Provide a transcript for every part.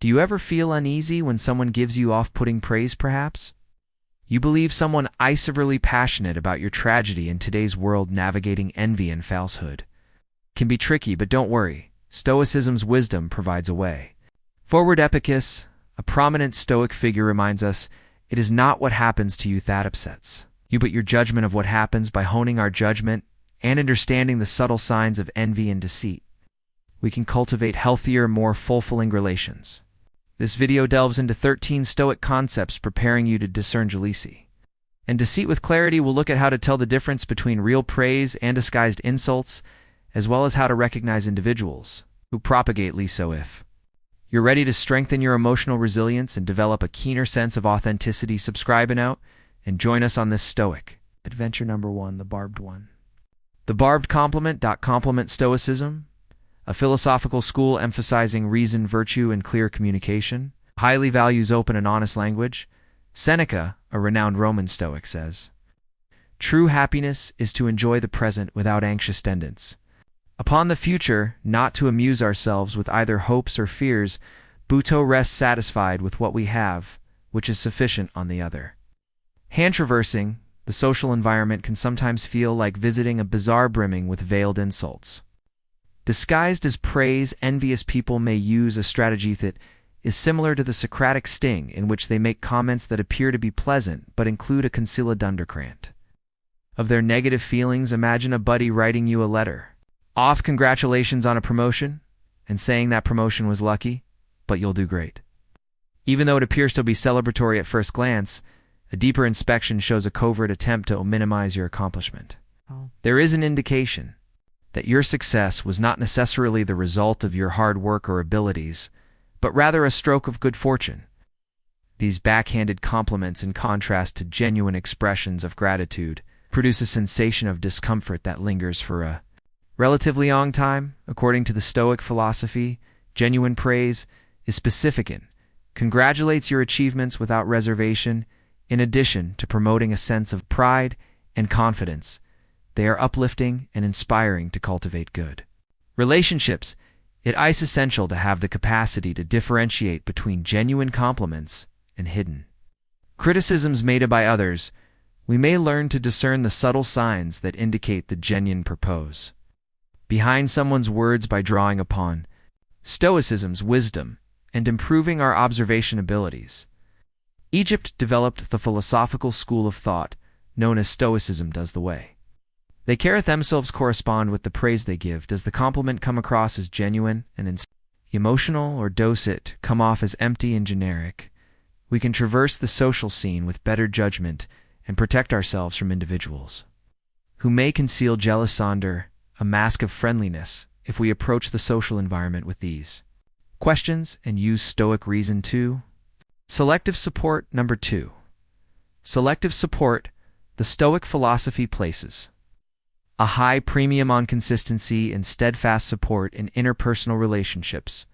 Do you ever feel uneasy when someone gives you off-putting praise, perhaps? You believe someone iceverly passionate about your tragedy in today's world navigating envy and falsehood. Can be tricky, but don't worry. Stoicism's wisdom provides a way. Forward Epicus, a prominent Stoic figure, reminds us, it is not what happens to you that upsets you, but your judgment of what happens. By honing our judgment and understanding the subtle signs of envy and deceit, we can cultivate healthier, more fulfilling relations. This video delves into 13 Stoic concepts preparing you to discern jealousy and deceit with clarity. We'll look at how to tell the difference between real praise and disguised insults, as well as how to recognize individuals who propagate liso. If you're ready to strengthen your emotional resilience and develop a keener sense of authenticity, subscribe and and join us on this Stoic adventure. Number 1, the barbed one. The barbed compliment. Compliment Stoicism, a philosophical school emphasizing reason, virtue, and clear communication, highly values open and honest language. Seneca, a renowned Roman Stoic, says, "True happiness is to enjoy the present without anxious dependence upon the future, not to amuse ourselves with either hopes or fears, but to rest satisfied with what we have, which is sufficient on the other." Hand traversing, the social environment can sometimes feel like visiting a bazaar brimming with veiled insults. Disguised as praise, envious people may use a strategy that is similar to the Socratic sting, in which they make comments that appear to be pleasant but include a concealed undercurrent of their negative feelings. Imagine a buddy writing you a letter off congratulations on a promotion and saying that promotion was lucky, but you'll do great. Even though it appears to be celebratory at first glance, a deeper inspection shows a covert attempt to minimize your accomplishment. There is an indication that your success was not necessarily the result of your hard work or abilities, but rather a stroke of good fortune. These backhanded compliments, in contrast to genuine expressions of gratitude, produce a sensation of discomfort that lingers for a relatively long time. According to the Stoic philosophy, genuine praise is specific and congratulates your achievements without reservation. In addition to promoting a sense of pride and confidence, they are uplifting and inspiring to cultivate good relationships. It is essential to have the capacity to differentiate between genuine compliments and hidden criticisms made by others. We may learn to discern the subtle signs that indicate the genuine purpose behind someone's words by drawing upon Stoicism's wisdom and improving our observation abilities. Egypt developed the philosophical school of thought known as Stoicism. Does the way they carry themselves correspond with the praise they give? Does the compliment come across as genuine and emotional, or does it come off as empty and generic? We can traverse the social scene with better judgment and protect ourselves from individuals who may conceal jealous under a mask of friendliness if we approach the social environment with these questions and use Stoic reason to. Selective support. Number 2. Selective support. The Stoic philosophy places a high premium on consistency and steadfast support in interpersonal relationships.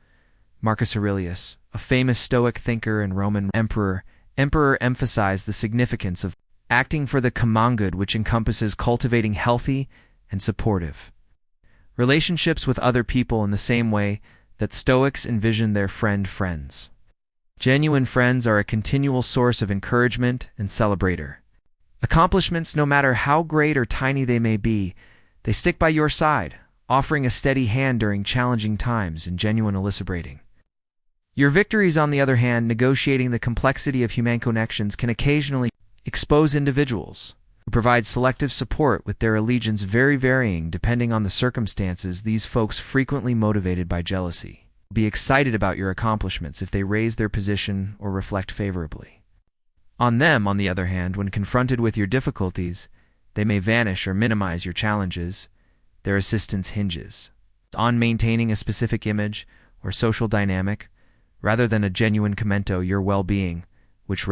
Marcus Aurelius, a famous Stoic thinker and Roman emperor, emphasized the significance of acting for the common good, which encompasses cultivating healthy and supportive relationships with other people in the same way that Stoics envision their friends. Genuine friends are a continual source of encouragement and celebrator accomplishments. No matter how great or tiny they may be, they stick by your side, offering a steady hand during challenging times and genuine elucidating your victories. On the other hand, negotiating the complexity of human connections can occasionally expose individuals who provide selective support, with their allegiance varying depending on the circumstances. These folks, frequently motivated by jealousy, be excited about your accomplishments if they raise their position or reflect favorably on them. On the other hand, when confronted with your difficulties, they may vanish or minimize your challenges. Their assistance hinges on maintaining a specific image or social dynamic, rather than a genuine commento your well-being, which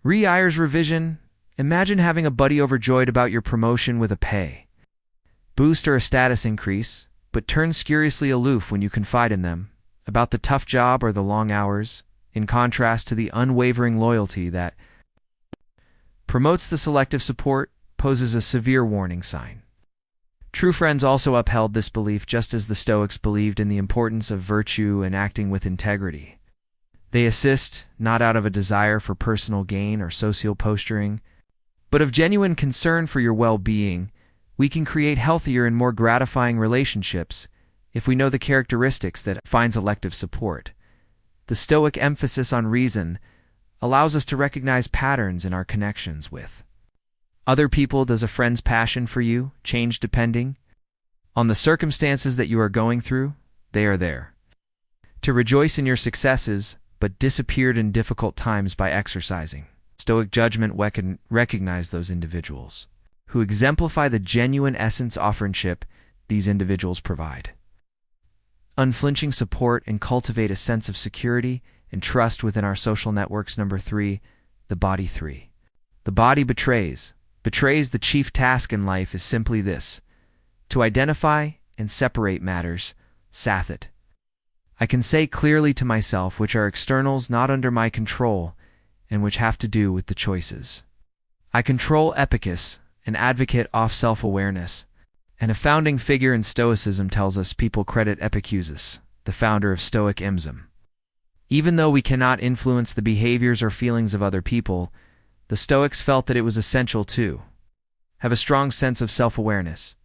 requires revision. Imagine having a buddy overjoyed about your promotion with a pay boost or a status increase, but turns curiously aloof when you confide in them about the tough job or the long hours, in contrast to the unwavering loyalty that promotes the selective support. Poses a severe warning sign. True friends also upheld this belief, just as the Stoics believed in the importance of virtue and acting with integrity. They assist not out of a desire for personal gain or social posturing, but of genuine concern for your well-being. We can create healthier and more gratifying relationships if we know the characteristics that finds elective support. The Stoic emphasis on reason allows us to recognize patterns in our connections with other people. Does a friend's passion for you change depending on the circumstances that you are going through? They are there to rejoice in your successes, but disappeared in difficult times by exercising Stoic judgment. Recognize those individuals who exemplify the genuine essence of friendship these individuals provide unflinching support and cultivate a sense of security and trust within our social networks. Number 3, the body. 3. The body betrays. The chief task in life is simply this: to identify and separate matters, Sathet. I can say clearly to myself which are externals not under my control and which have to do with the choices. I control Epicus, an advocate of self-awareness, and a founding figure in Stoicism tells us people credit Epicurus, the founder of Stoicism. Even though we cannot influence the behaviors or feelings of other people, the Stoics felt that it was essential to have a strong sense of self-awareness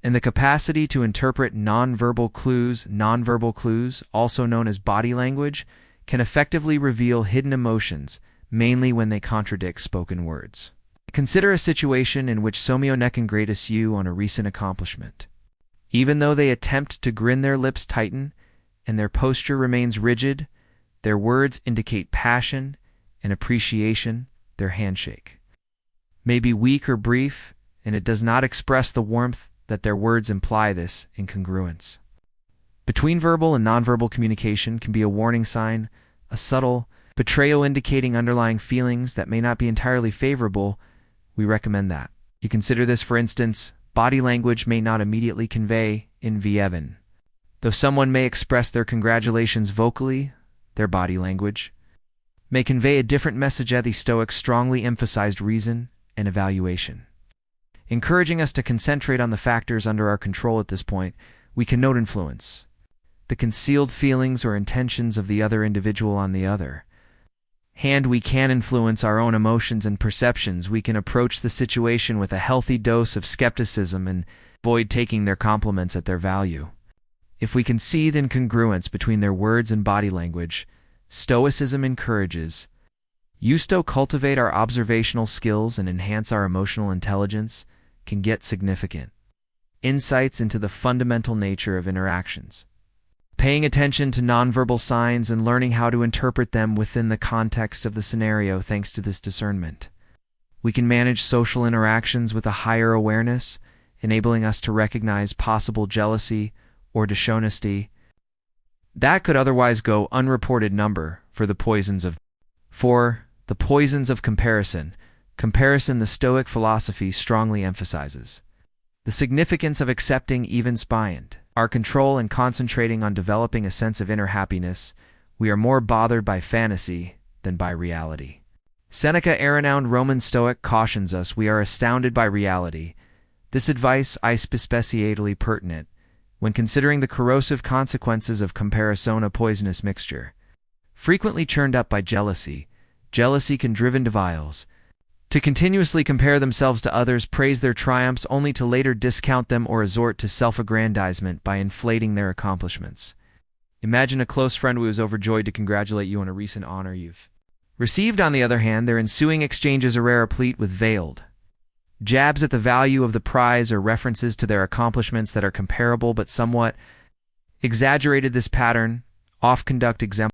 and the capacity to interpret nonverbal clues. Nonverbal clues, also known as body language, can effectively reveal hidden emotions, mainly when they contradict spoken words. Consider a situation in which someone congratulates you on a recent accomplishment. Even though they attempt to grin, their lips tighten and their posture remains rigid, their words indicate passion and appreciation. Their handshake may be weak or brief, and it does not express the warmth that their words imply. This incongruence between verbal and nonverbal communication can be a warning sign, a subtle betrayal indicating underlying feelings that may not be entirely favorable. We recommend that you consider this. For instance, body language may not immediately convey envious. Though someone may express their congratulations vocally, their body language may convey a different message. The Stoics strongly emphasized reason and evaluation, encouraging us to concentrate on the factors under our control. At this point, we can note influence, the concealed feelings or intentions of the other individual. On the other hand, we can influence our own emotions and perceptions. We can approach the situation with a healthy dose of skepticism and avoid taking their compliments at their value. If we can see the incongruence between their words and body language, Stoicism encourages us to cultivate our observational skills and enhance our emotional intelligence. Can get significant insights into the fundamental nature of interactions. Paying attention to nonverbal signs and learning how to interpret them within the context of the scenario. Thanks to this discernment, we can manage social interactions with a higher awareness, enabling us to recognize possible jealousy or dishonesty that could otherwise go unreported. Number for the poisons of 4. The poisons of comparison. The Stoic philosophy strongly emphasizes the significance of accepting even beyond our control and concentrating on developing a sense of inner happiness. We are more bothered by fantasy than by reality. Seneca, a renowned Roman Stoic, cautions us we are astounded by reality. This advice is especially pertinent when considering the corrosive consequences of comparison, a poisonous mixture frequently churned up by jealousy. Jealousy can drive individuals to continuously compare themselves to others, praise their triumphs only to later discount them, or resort to self-aggrandizement by inflating their accomplishments. Imagine a close friend who is overjoyed to congratulate you on a recent honor you've received. On the other hand, their ensuing exchanges are replete with veiled jabs at the value of the prize or references to their accomplishments that are comparable but somewhat exaggerated. This pattern off conduct exemplifies